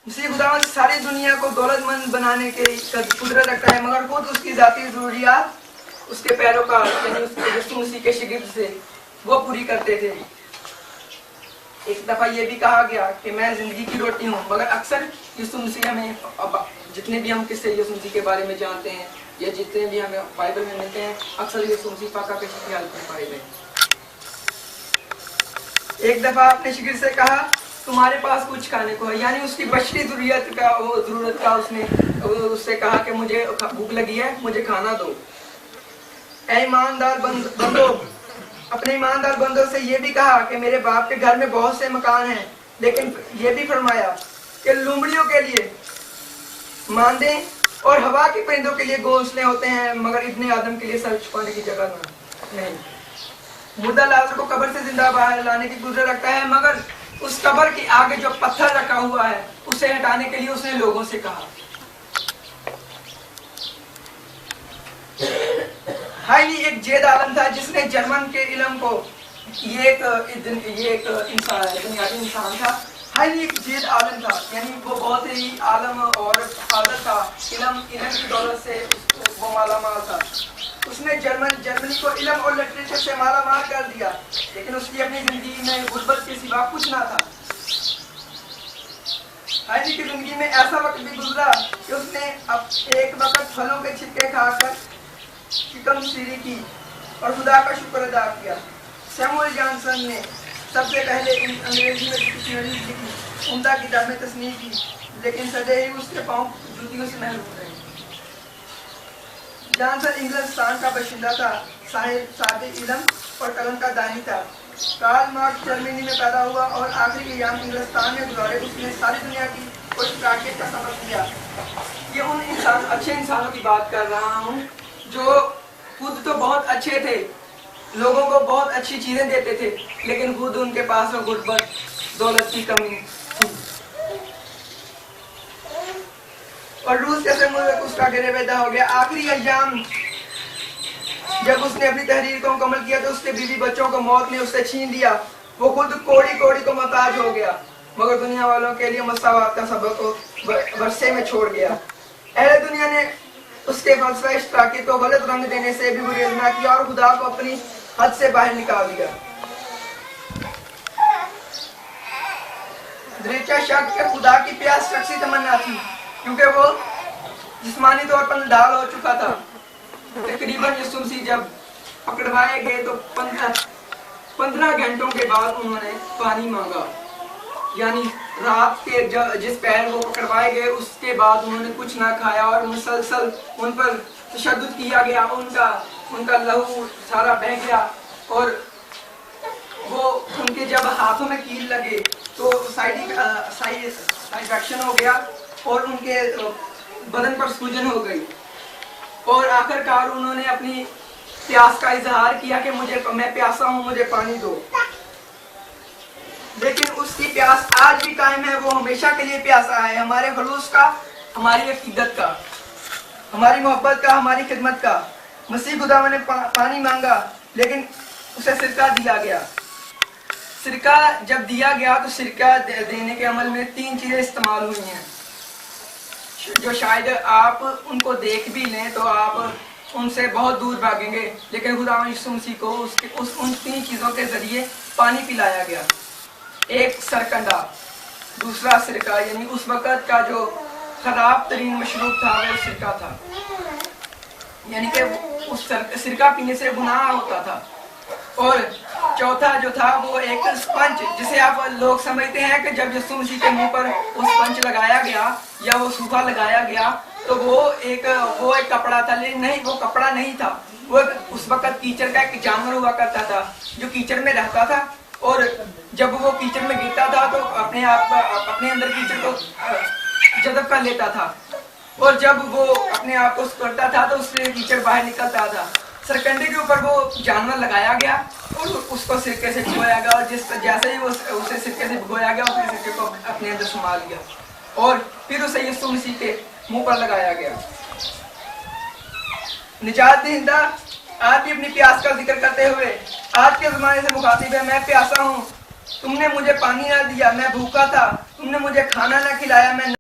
उसी खुदा सारी दुनिया को दौलतमंद बनाने के कुदरत रखता है, मगर खुद उसकी जाती जरूरियात उसके पैरोकार यानी उसके यीशु मसीह के शिगिर्द से वो पूरी करते थे। एक दफा ये भी कहा गया कि मैं जिंदगी की रोटी हूँ, मगर अक्सर यीशु मसीह हमें जितने भी हम किस्से यीशु मसीह के बारे में जानते हैं या जितने भी हमें बाइबल में मिलते हैं, अक्सर यीशु मसीह पाका के हालत में पाए गए। एक दफा अपने शिगिर्द से कहा तुम्हारे पास कुछ खाने को है, यानी उसकी बशरी जरूरत का उसने उससे कहा कि मुझे भूख लगी है, मुझे खाना दो। ऐ ईमानदार बंदो, अपने ईमानदार बंदों से ये भी कहा कि मेरे बाप के घर में बहुत से मकान हैं, लेकिन ये भी फरमाया कि लुमड़ियों के लिए मांदे और हवा के परिंदों के लिए घोंसले होते हैं, मगर इब्ने आदम के लिए सर छुपाने की जगह नहीं। मुर्दा लाजर को कब्र से जिंदा बाहर लाने की कुदरत रखता है, मगर उस कब्र के आगे जो पत्थर रखा हुआ है उसे हटाने के लिए उसने लोगों से कहा। हाईली एक जेद आलम था जिसने जर्मन के इल्म को ये एक इंसान था। हाईली एक जेद आलम था, यानी वो बहुत ही आलम और फादर था, इल्म की दौलत से वो मालामाल था। उसने जर्मनी को इल्म और लिटरेचर से मालामाल कर दिया, लेकिन उसकी अपनी जिंदगी में गुर्बत के सिवा कुछ ना था। हाईली की जिंदगी में ऐसा वक्त भी गुजरा कि उसने अब एक वक्त फलों के छिलके खाकर शिकम सीरी की और खुदा का शुक्र अदा किया। सैमुअल जॉनसन ने सबसे पहले अंग्रेजी में डिक्शनरी लिखी, उम्दा किताब में तस्नीफ की, लेकिन सदैव ही उसके पांव जूतियों से महरूम रहे। जॉनसन इंग्लिस्तान का बाशिंदा था, साहिब इल्म और कलम का दानी था। कार्ल मार्क्स जर्मनी में पैदा हुआ और आखिरी अयाम इंग्लिस्तान में गुजारे। उसने सारी दुनिया की कुछ राकेट का सबक दिया। ये उन अच्छे इंसानों की बात कर रहा हूँ जो खुद तो बहुत अच्छे थे, लोगों को बहुत अच्छी चीजें देते थे, लेकिन खुद उनके पास गुर्बत दौलत की कमी थी। और रूस जैसे मुल्क उसका गिरवेदा हो गया। आखिरी अय्याम जब उसने अपनी तहरीर को मुकम्मल किया तो उसके बीवी बच्चों को मौत ने उससे छीन लिया। वो खुद कोड़ी कोड़ी को मोहताज हो गया, मगर दुनिया वालों के लिए मसावात का सबक को वर्षे में छोड़ गया। अहले दुनिया ने उसके फलसफा इश्तराकी को गलत रंग देने से भी गुरेज ना किया और खुदा को अपनी हद से बाहर निकाल दिया। दरीचा शक के खुदा की प्यास शख्सी तमन्ना थी, क्योंकि वो जिस्मानी तौर पर ढाल हो चुका था। तकरीबन यीशु मसीह जब पकड़वाए गए तो 15 घंटों के बाद उन्होंने पानी मांगा, यानी रात के जिस पहर वो पकड़वाए गए उसके बाद उन्होंने कुछ ना खाया और मुसलसल उन पर तशद्दुद किया गया। उनका लहू सारा बह गया और वो उनके जब हाथों में कील लगे तो साइड इन्फेक्शन हो गया और उनके बदन पर सूजन हो गई। और आखिरकार उन्होंने अपनी प्यास का इजहार किया कि मैं प्यासा हूँ, मुझे पानी दो। लेकिन उसकी प्यास आज भी कायम है, वो हमेशा के लिए प्यासा है। हमारे खलूस का, हमारी अकीदत का, हमारी मोहब्बत का, हमारी खिदमत का। मसीह खुदा ने पानी मांगा, लेकिन उसे सिरका दिया गया। सिरका जब दिया गया तो सिरका देने के अमल में 3 चीजें इस्तेमाल हुई हैं, जो शायद आप उनको देख भी लें तो आप उनसे बहुत दूर भागेंगे, लेकिन खुदा यीशु मसीह को उन 3 चीजों के जरिए पानी पिलाया गया। एक सरकंडा, दूसरा सिरका, यानी उस वक़्त का जो खराब तरीन मशरूब था वो सिरका था, यानी कि उस सिरका पीने से गुनाह होता था। और चौथा जो था वो एक स्पंज, जिसे आप लोग समझते हैं कि जब यीशु मसीह के मुंह पर वो स्पंज लगाया गया या वो सूखा लगाया गया तो वो एक कपड़ा था, लेकिन नहीं, वो कपड़ा नहीं था। वो उस वक़्त कीचड़ का एक जानवर हुआ करता था जो कीचड़ में रहता था, और जब वो कीचड़ में गिरता था तो अपने अंदर कीचड़ को जज़ब कर लेता था, और जब वो अपने आप को करता था तो उससे कीचड़ बाहर निकलता था। सरकंडे के ऊपर वो जानवर लगाया गया और उसको सिरके से भिगोया गया, और जैसे ही वो उसे सिरके से भिगोया गया उसने सिरके को अपने अंदर संभाल लिया और फिर उसे यीशु मसीह के मुंह पर लगाया गया। निजात दहिंदा आप भी अपनी प्यास का जिक्र करते हुए आज के ज़माने से मुखातिब है, मैं प्यासा हूँ, तुमने मुझे पानी ना दिया, मैं भूखा था, तुमने मुझे खाना ना खिलाया, मैं